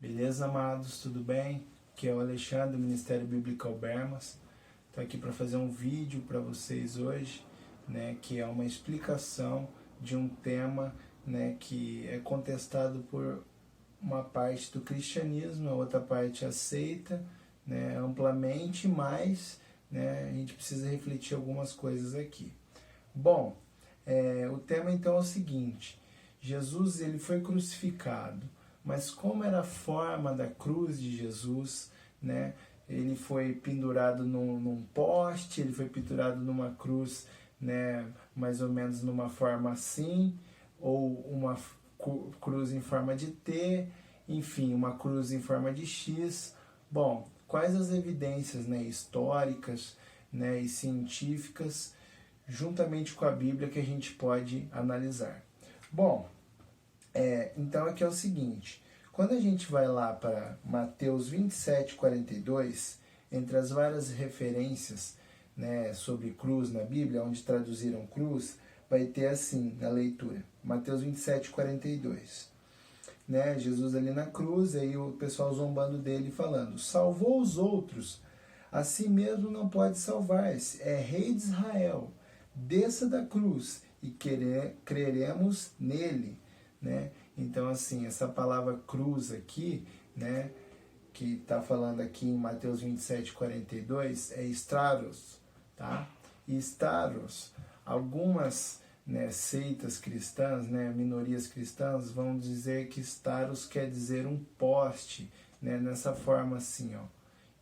Beleza, amados? Tudo bem? Aqui é o Alexandre, do Ministério Bíblico Albermas. Estou aqui para fazer um vídeo para vocês hoje, que é uma explicação de um tema, que é contestado por uma parte do cristianismo, a outra parte aceita, amplamente, mas a gente precisa refletir algumas coisas aqui. Bom, o tema então é o seguinte: Jesus ele foi crucificado, mas como era a forma da cruz de Jesus, ele foi pendurado num poste, ele foi pendurado numa cruz, mais ou menos numa forma assim, ou uma cruz em forma de T, enfim, uma cruz em forma de X. Bom, quais as evidências históricas e científicas, juntamente com a Bíblia, que a gente pode analisar? Bom, então aqui é o seguinte: quando a gente vai lá para Mateus 27, 42, entre as várias referências sobre cruz na Bíblia, onde traduziram cruz, vai ter assim na leitura, Mateus 27, 42. Jesus ali na cruz, aí o pessoal zombando dele, falando: salvou os outros, a si mesmo não pode salvar-se, é rei de Israel, desça da cruz e creremos nele. Então, assim, essa palavra cruz aqui, que está falando aqui em Mateus 27, 42, é staros, tá? E staros, algumas seitas cristãs, minorias cristãs, vão dizer que staros quer dizer um poste, nessa forma assim, ó,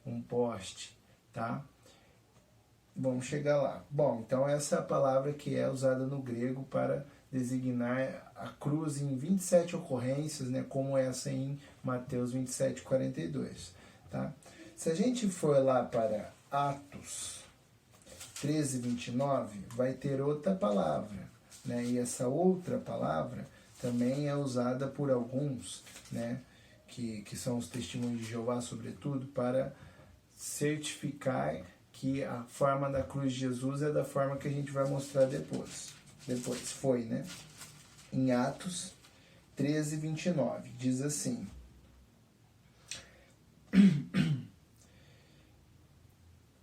um poste, tá? Vamos chegar lá. Bom, então essa é a palavra que é usada no grego para designar a cruz em 27 ocorrências, como essa em Mateus 27, 42. Tá? Se a gente for lá para Atos 13, 29, vai ter outra palavra. E essa outra palavra também é usada por alguns, que são os testemunhos de Jeová, sobretudo, para certificar que a forma da cruz de Jesus é da forma que a gente vai mostrar depois. Foi, em Atos 13, 29, diz assim: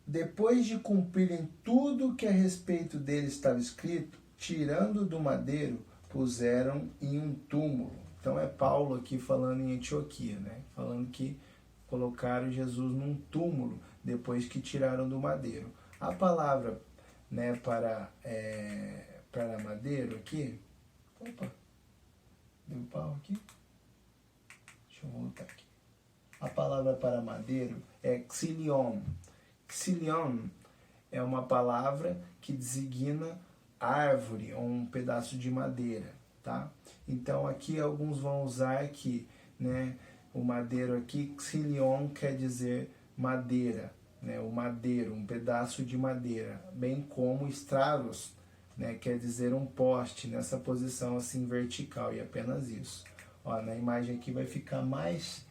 depois de cumprirem tudo que a respeito dele estava escrito, tirando do madeiro, puseram em um túmulo. Então é Paulo aqui falando em Antioquia, falando que colocaram Jesus num túmulo depois que tiraram do madeiro. A palavra para madeiro aqui, opa, deu pau aqui, deixa eu voltar aqui. A palavra para madeiro é xilion. Xilion é uma palavra que designa árvore ou um pedaço de madeira, tá? Então aqui alguns vão usar que, o madeiro aqui, xilion, quer dizer madeira, o madeiro, um pedaço de madeira, bem como straros, quer dizer um poste nessa posição assim vertical, e apenas isso. Ó, na imagem aqui vai ficar mais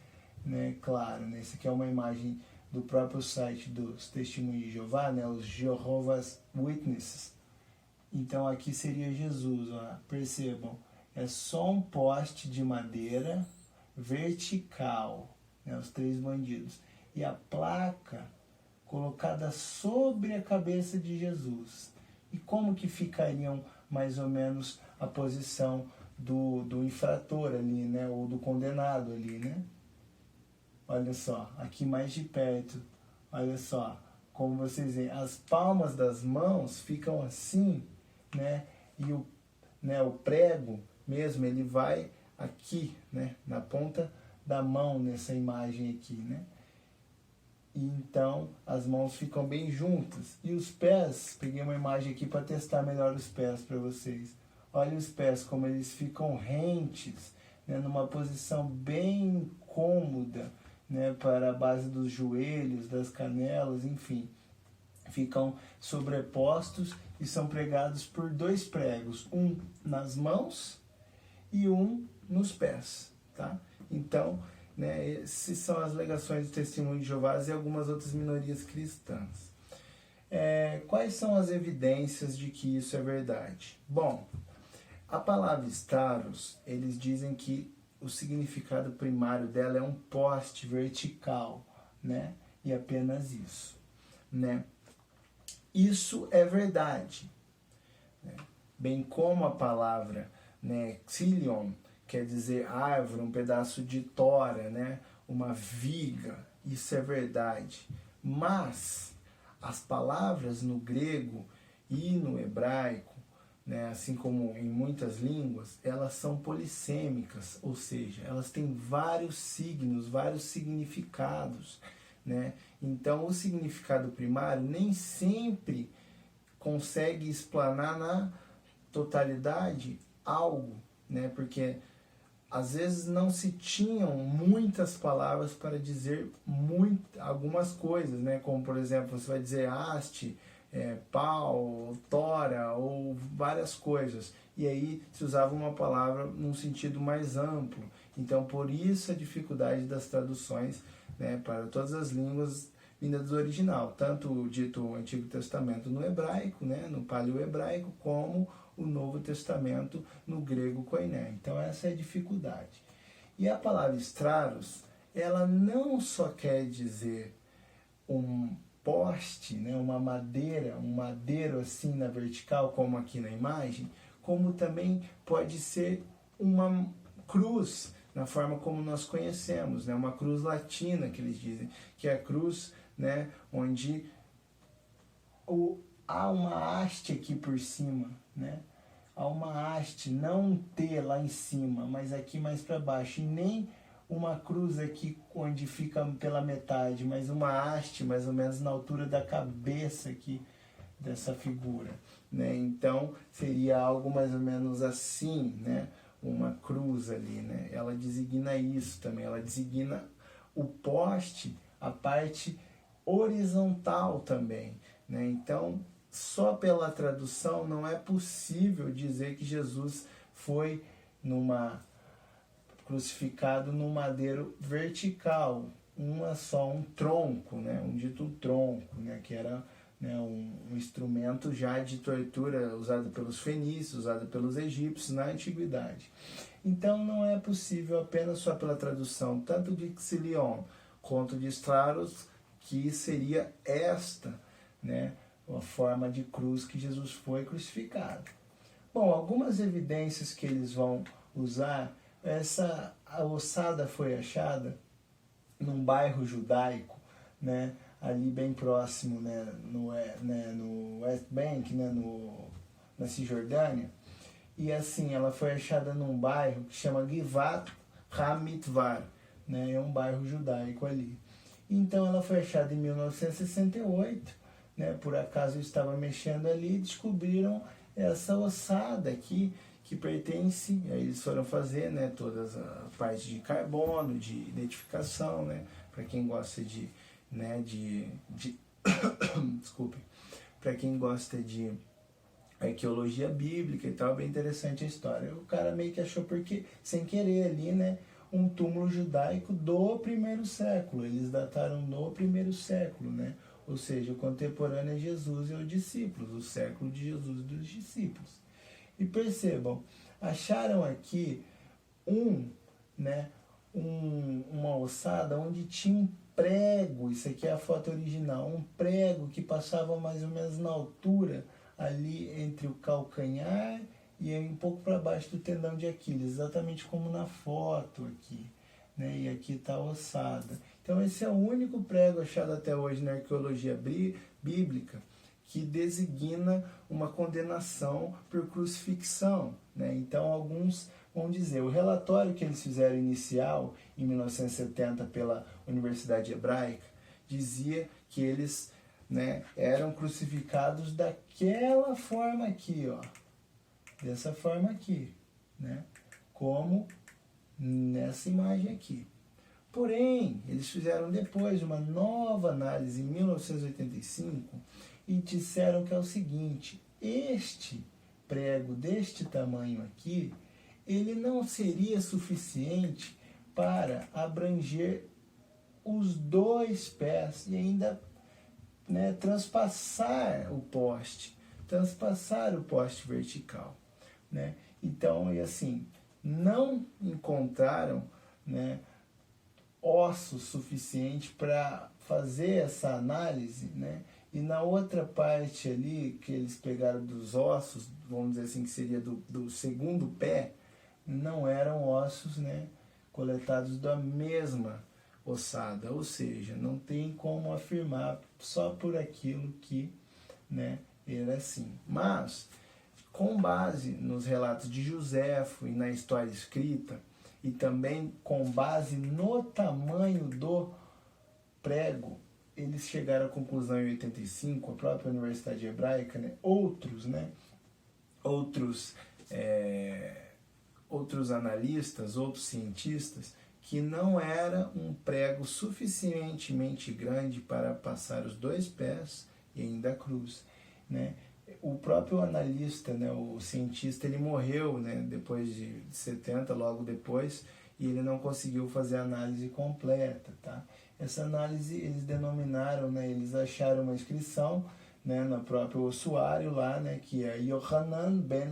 claro, Essa aqui é uma imagem do próprio site dos Testemunhos de Jeová, os Jehovah's Witnesses. Então aqui seria Jesus, ó, percebam, é só um poste de madeira vertical, os três bandidos, e a placa colocada sobre a cabeça de Jesus. E como que ficariam mais ou menos a posição do infrator ali, ou do condenado ali, Olha só, aqui mais de perto, olha só, como vocês veem, as palmas das mãos ficam assim, e o prego mesmo, ele vai aqui, na ponta da mão, nessa imagem aqui, E então as mãos ficam bem juntas. E os pés, peguei uma imagem aqui para testar melhor os pés para vocês. Olha os pés como eles ficam rentes, numa posição bem cômoda, para a base dos joelhos, das canelas, enfim. Ficam sobrepostos e são pregados por dois pregos, um nas mãos e um nos pés, tá? Então, essas são as alegações do Testemunho de Jeová e algumas outras minorias cristãs. Quais são as evidências de que isso é verdade? Bom, a palavra staros, eles dizem que o significado primário dela é um poste vertical, né? E apenas isso, né? Isso é verdade, né? Bem como a palavra, né, xilion, quer dizer árvore, um pedaço de tora, né? Uma viga, isso é verdade. Mas as palavras no grego e no hebraico, né, assim como em muitas línguas, elas são polissêmicas, ou seja, elas têm vários signos, vários significados, né? Então, o significado primário nem sempre consegue explanar na totalidade algo, né? Porque às vezes não se tinham muitas palavras para dizer algumas coisas, né? Como, por exemplo, você vai dizer haste, pau, tora, ou várias coisas. E aí se usava uma palavra num sentido mais amplo. Então, por isso a dificuldade das traduções, né, para todas as línguas vindas do original, tanto o dito Antigo Testamento no hebraico, né, no paleo-hebraico, como o Novo Testamento no grego koiné. Então essa é a dificuldade. E a palavra straros, ela não só quer dizer um poste, né, uma madeira, um madeiro assim na vertical, como aqui na imagem, como também pode ser uma cruz, na forma como nós conhecemos, né, uma cruz latina, que eles dizem, que é a cruz, né, onde há uma haste aqui por cima, né? Há uma haste, não um T lá em cima, mas aqui mais para baixo, e nem uma cruz aqui onde fica pela metade, mas uma haste mais ou menos na altura da cabeça aqui dessa figura, né? Então seria algo mais ou menos assim, né? Uma cruz ali, né? Ela designa isso também, ela designa o poste, a parte horizontal também, né? Então, só pela tradução não é possível dizer que Jesus foi crucificado num madeiro vertical, um tronco, né? Um dito tronco, né? Que era, né, um instrumento já de tortura usado pelos fenícios, usado pelos egípcios na antiguidade. Então não é possível apenas só pela tradução, tanto de xilion quanto de straros, que seria esta, né, a forma de cruz que Jesus foi crucificado. Bom, algumas evidências que eles vão usar, a ossada foi achada num bairro judaico, né, ali bem próximo, né, no West Bank, né, na Cisjordânia. E assim, ela foi achada num bairro que chama Givat HaMitvar, né, é um bairro judaico ali. Então ela foi achada em 1968, né, por acaso eu estava mexendo ali e descobriram essa ossada aqui, que pertence, aí eles foram fazer, né, todas a parte de carbono, de identificação, né, para quem gosta desculpe, para quem gosta de arqueologia bíblica e tal, bem interessante a história. O cara meio que achou, porque sem querer ali, né, um túmulo judaico do primeiro século, eles dataram no primeiro século, né, ou seja, o contemporâneo é Jesus e os discípulos, o século de Jesus e dos discípulos. E percebam, acharam aqui uma ossada onde tinha um prego, isso aqui é a foto original, um prego que passava mais ou menos na altura ali entre o calcanhar e um pouco para baixo do tendão de Aquiles, exatamente como na foto aqui, né? E aqui está a ossada. Então esse é o único prego achado até hoje na arqueologia bíblica que designa uma condenação por crucifixão, né? Então alguns vão dizer, o relatório que eles fizeram inicial em 1970 pela Universidade Hebraica dizia que eles, né, eram crucificados daquela forma aqui, ó, dessa forma aqui, né, como nessa imagem aqui. Porém, eles fizeram depois uma nova análise em 1985 e disseram que é o seguinte, este prego deste tamanho aqui, ele não seria suficiente para abranger os dois pés e ainda, né, transpassar o poste vertical, né? Então, e assim, não encontraram, né, ossos suficientes para fazer essa análise, né? E na outra parte ali, que eles pegaram dos ossos, vamos dizer assim, que seria do segundo pé, não eram ossos, né, coletados da mesma ossada, ou seja, não tem como afirmar só por aquilo que, né, era assim. Mas, com base nos relatos de Joséfo e na história escrita, e também com base no tamanho do prego, eles chegaram à conclusão em 85, a própria Universidade Hebraica, né, outros analistas, outros cientistas, que não era um prego suficientemente grande para passar os 2 pés e ainda a cruz, né? O próprio analista, né, o cientista, ele morreu, né, depois de 70, logo depois, e ele não conseguiu fazer a análise completa, tá? Essa análise eles denominaram, né, eles acharam uma inscrição, né, no próprio ossuário lá, né, que é Yohanan ben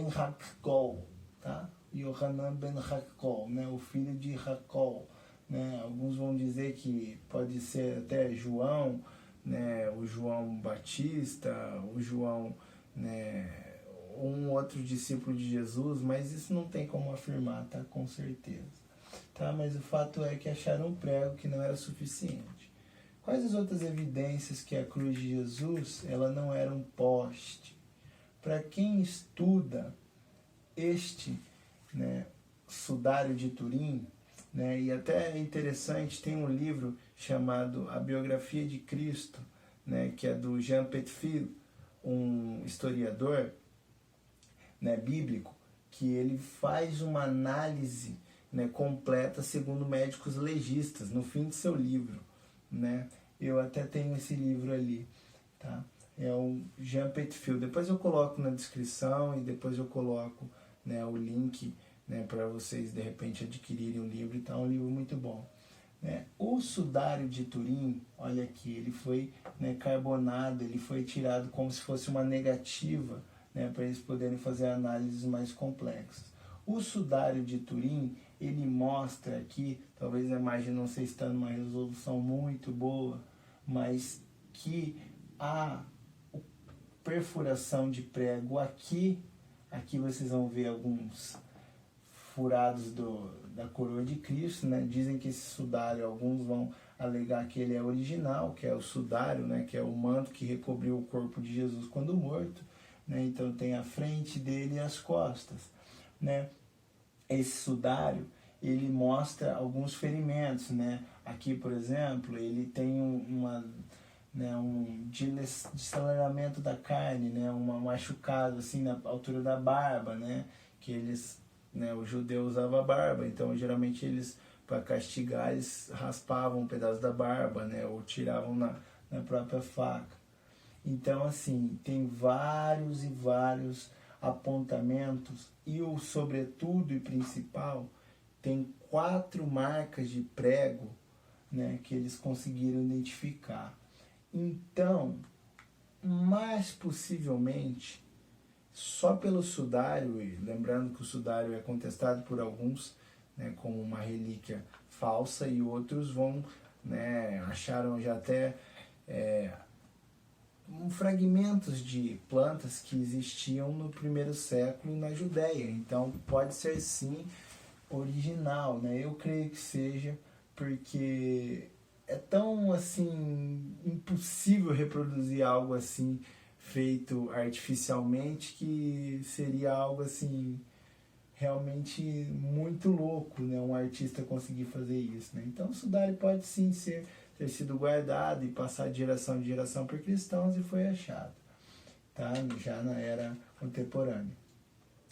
Hakol, tá? Yohanan ben Hakol, né, o filho de Hakol, né? Alguns vão dizer que pode ser até João, né, o João Batista, o João, né, um outro discípulo de Jesus, mas isso não tem como afirmar, tá? Com certeza. Tá? Mas o fato é que acharam um prego que não era suficiente. Quais as outras evidências que a cruz de Jesus ela não era um poste? Para quem estuda este, né, sudário de Turim, né, e até é interessante, tem um livro chamado A Biografia de Cristo, né, que é do Jean Petitfil, um historiador, né, bíblico, que ele faz uma análise, né, completa segundo médicos legistas no fim de seu livro, né? Eu até tenho esse livro ali, tá? É o Jean Petitfil. Depois eu coloco na descrição e depois eu coloco, né, o link, né, para vocês de repente adquirirem o livro. Então é um livro muito bom, né? O sudário de Turim, olha aqui, ele foi, né, carbonado, ele foi tirado como se fosse uma negativa, né, para eles poderem fazer análises mais complexas. O sudário de Turim, ele mostra aqui, talvez a imagem não sei se está numa resolução muito boa, mas que a perfuração de prego aqui vocês vão ver alguns furados da coroa de Cristo, né? Dizem que esse sudário, alguns vão alegar que ele é original, que é o sudário, né? Que é o manto que recobriu o corpo de Jesus quando morto, né? Então tem a frente dele e as costas, né? Esse sudário, ele mostra alguns ferimentos, né? Aqui, por exemplo, ele tem um desaceleramento da carne, né? Um machucado assim na altura da barba, né? Que eles, né, o judeu usava barba, então geralmente eles, para castigar, eles raspavam um pedaço da barba, né? Ou tiravam na própria faca. Então, assim, tem vários e vários apontamentos e o sobretudo e principal, tem 4 marcas de prego, né, que eles conseguiram identificar. Então, mais possivelmente, só pelo sudário, e lembrando que o sudário é contestado por alguns, né, como uma relíquia falsa, e outros vão, né, acharam já até fragmentos de plantas que existiam no primeiro século na Judéia. Então pode ser sim original, né? Eu creio que seja, porque é tão assim impossível reproduzir algo assim feito artificialmente, que seria algo assim realmente muito louco, né? Um artista conseguir fazer isso, né? Então o sudário pode sim ter sido guardado e passado de geração em geração por cristãos e foi achado, tá? Já na era contemporânea.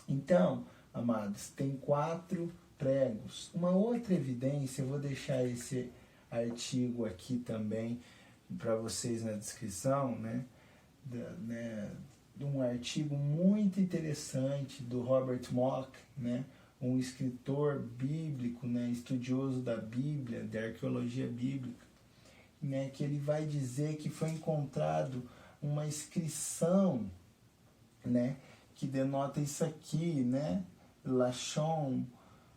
Então, amados, tem 4 pregos. Uma outra evidência, eu vou deixar esse artigo aqui também para vocês na descrição, né? Um artigo muito interessante do Robert Mock, né? Um escritor bíblico, né? Estudioso da Bíblia, da arqueologia bíblica, né? Que ele vai dizer que foi encontrado uma inscrição, né? que denota isso aqui, né? Lashon,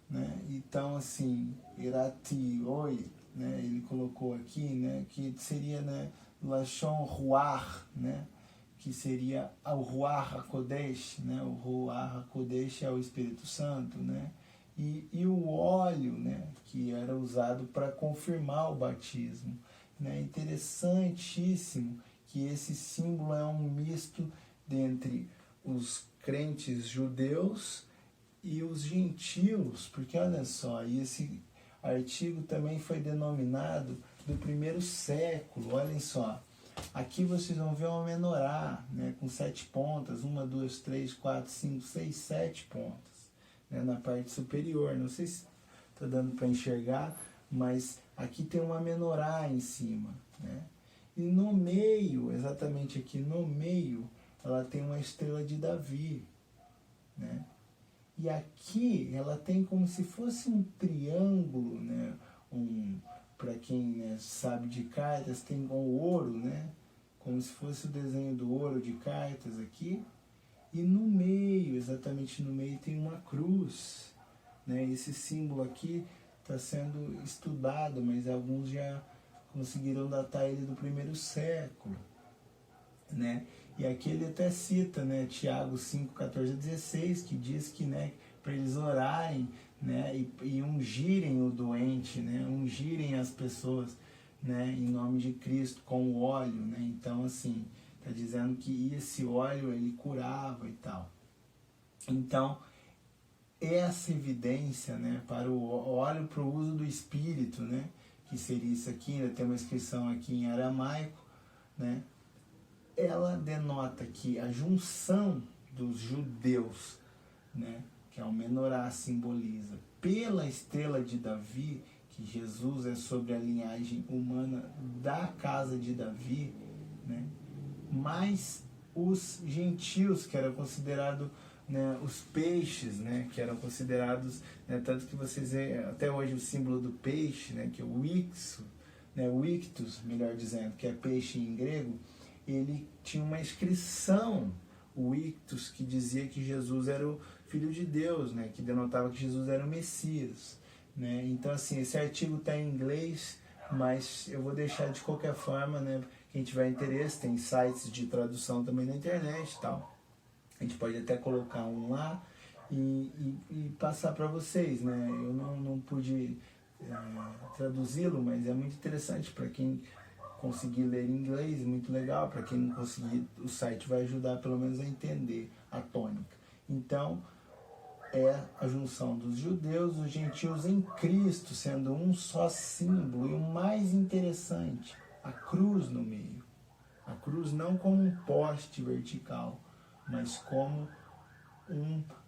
né? Então, assim, iratioi, né? Ele colocou aqui, né? Que seria, né? Lashon Ruach, né? Que seria o Ruach HaKodesh, né? O Ruach HaKodesh é o Espírito Santo, né? E o óleo, né? Que era usado para confirmar o batismo, né? Interessantíssimo que esse símbolo é um misto dentre os crentes judeus e os gentios, porque olha só, e esse artigo também foi denominado do primeiro século, olhem só. Aqui vocês vão ver uma menorá, né, com 7 pontas, 1, 2, 3, 4, 5, 6, 7 pontas, né, na parte superior. Não sei se está dando para enxergar, mas aqui tem uma menorá em cima, né? E no meio, exatamente aqui no meio, ela tem uma estrela de Davi, né? E aqui ela tem como se fosse um triângulo, né? Para quem, né, sabe de cartas, tem o ouro, né? Como se fosse o desenho do ouro de cartas aqui. E no meio, exatamente no meio, tem uma cruz, né? Esse símbolo aqui está sendo estudado, mas alguns já conseguiram datar ele do primeiro século, né? E aqui ele até cita, né, Tiago 5, 14 a 16, que diz que, né, para eles orarem, né, e ungirem o doente, né, ungirem as pessoas, né, em nome de Cristo com o óleo, né? Então, assim, está dizendo que esse óleo ele curava e tal. Então, essa evidência, né, para o óleo para o uso do Espírito, né, que seria isso aqui, ainda tem uma inscrição aqui em aramaico, né, ela denota que a junção dos judeus, né, que é o menorá simboliza, pela estrela de Davi, que Jesus é sobre a linhagem humana da casa de Davi, né, mais os gentios, que eram considerados, né, os peixes, né, que eram considerados, né, tanto que vocês veem até hoje o símbolo do peixe, né, que é o ixo, né, o ictus, melhor dizendo, que é peixe em grego, ele tinha uma inscrição, o ictus, que dizia que Jesus era o Filho de Deus, né, que denotava que Jesus era o Messias, né. Então, assim, esse artigo está em inglês, mas eu vou deixar de qualquer forma, né, quem tiver interesse, tem sites de tradução também na internet e tal. A gente pode até colocar um lá e passar para vocês, né. Eu não pude traduzi-lo, mas é muito interessante para quem conseguir ler em inglês, muito legal. Para quem não conseguir, o site vai ajudar pelo menos a entender a tônica. Então, é a junção dos judeus, dos gentios em Cristo, sendo um só símbolo. E o mais interessante, a cruz no meio. A cruz não como um poste vertical, mas como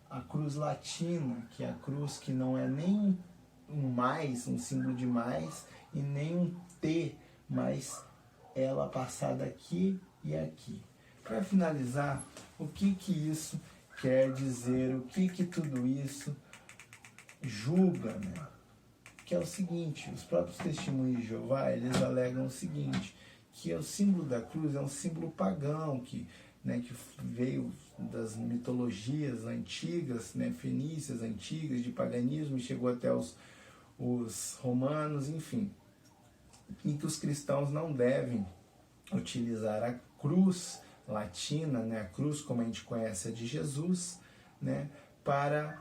a cruz latina, que é a cruz que não é nem um mais, um símbolo de mais, e nem um T, mas ela passada aqui e aqui. Para finalizar, o que isso quer dizer, o que tudo isso julga, né? Que é o seguinte, os próprios testemunhos de Jeová, eles alegam o seguinte, que o símbolo da cruz é um símbolo pagão, que, né, que veio das mitologias antigas, né, fenícias antigas, de paganismo, e chegou até os romanos, enfim, em que os cristãos não devem utilizar a cruz latina, né, a cruz como a gente conhece a de Jesus, né, para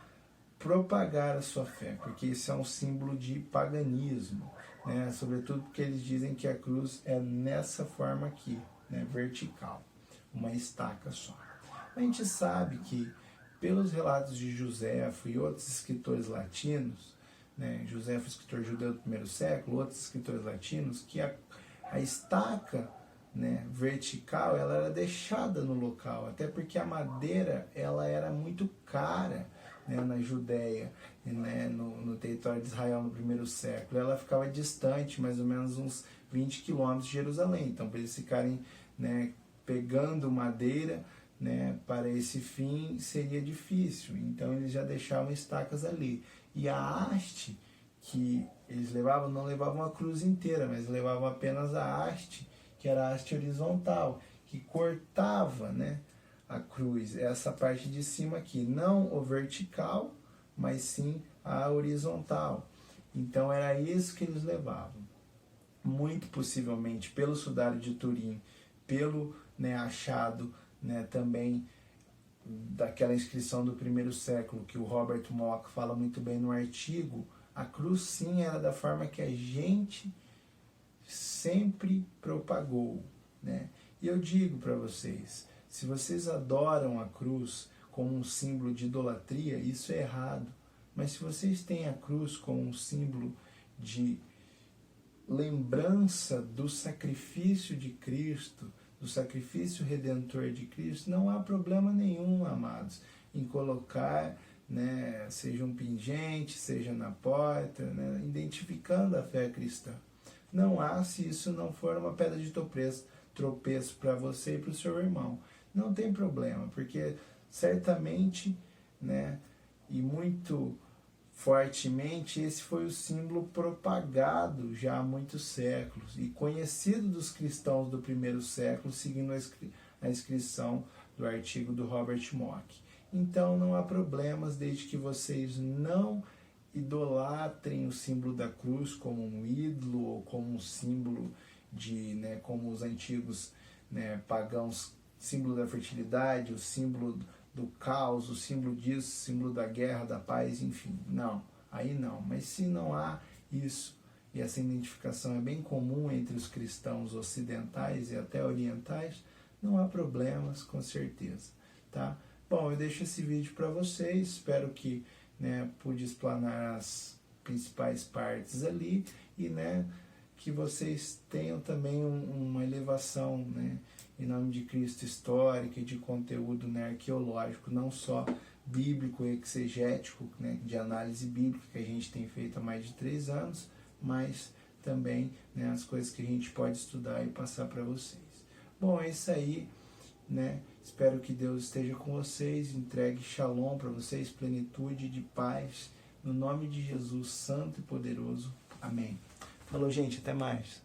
propagar a sua fé, porque isso é um símbolo de paganismo, né, sobretudo porque eles dizem que a cruz é nessa forma aqui, né, vertical, uma estaca só. A gente sabe que, pelos relatos de Joséfo e outros escritores latinos, né, Joséfo, escritor judeu do primeiro século, outros escritores latinos, que a estaca, né, vertical, ela era deixada no local, até porque a madeira ela era muito cara, né, na Judéia, né, no território de Israel no primeiro século. Ela ficava distante, mais ou menos uns 20 quilômetros de Jerusalém. Então, para eles ficarem, né, pegando madeira, né, para esse fim, seria difícil. Então, eles já deixavam estacas ali. E a haste que eles levavam, não levavam a cruz inteira, mas levavam apenas a haste, que era a haste horizontal, que cortava, né, a cruz? Essa parte de cima aqui, não o vertical, mas sim a horizontal. Então era isso que eles levavam. Muito possivelmente pelo Sudário de Turim, pelo achado também daquela inscrição do primeiro século, que o Robert Mock fala muito bem no artigo, a cruz sim era da forma que a gente sempre propagou. E eu digo para vocês, se vocês adoram a cruz como um símbolo de idolatria, isso é errado. Mas se vocês têm a cruz como um símbolo de lembrança do sacrifício de Cristo, do sacrifício redentor de Cristo, não há problema nenhum, amados, em colocar, seja um pingente, seja na porta, identificando a fé cristã. Não há se isso não for uma pedra de tropeço para você e para o seu irmão. Não tem problema, porque certamente, e muito fortemente, esse foi o símbolo propagado já há muitos séculos e conhecido dos cristãos do primeiro século, seguindo a inscrição do artigo do Robert Mock. Então não há problemas desde que vocês não idolatrem o símbolo da cruz como um ídolo ou como um símbolo de, como os antigos pagãos, símbolo da fertilidade, o símbolo do caos, o símbolo disso, o símbolo da guerra, da paz, enfim. Não, aí não. Mas se não há isso, e essa identificação é bem comum entre os cristãos ocidentais e até orientais, não há problemas, com certeza, tá? Bom, eu deixo esse vídeo para vocês, espero que pude explanar as principais partes ali e que vocês tenham também uma elevação, em nome de Cristo, histórica e de conteúdo arqueológico, não só bíblico e exegético, de análise bíblica que a gente tem feito há mais de 3 anos, mas também as coisas que a gente pode estudar e passar para vocês. Bom, é isso aí, espero que Deus esteja com vocês, entregue shalom para vocês, plenitude de paz, no nome de Jesus santo e poderoso. Amém. Falou, gente, até mais.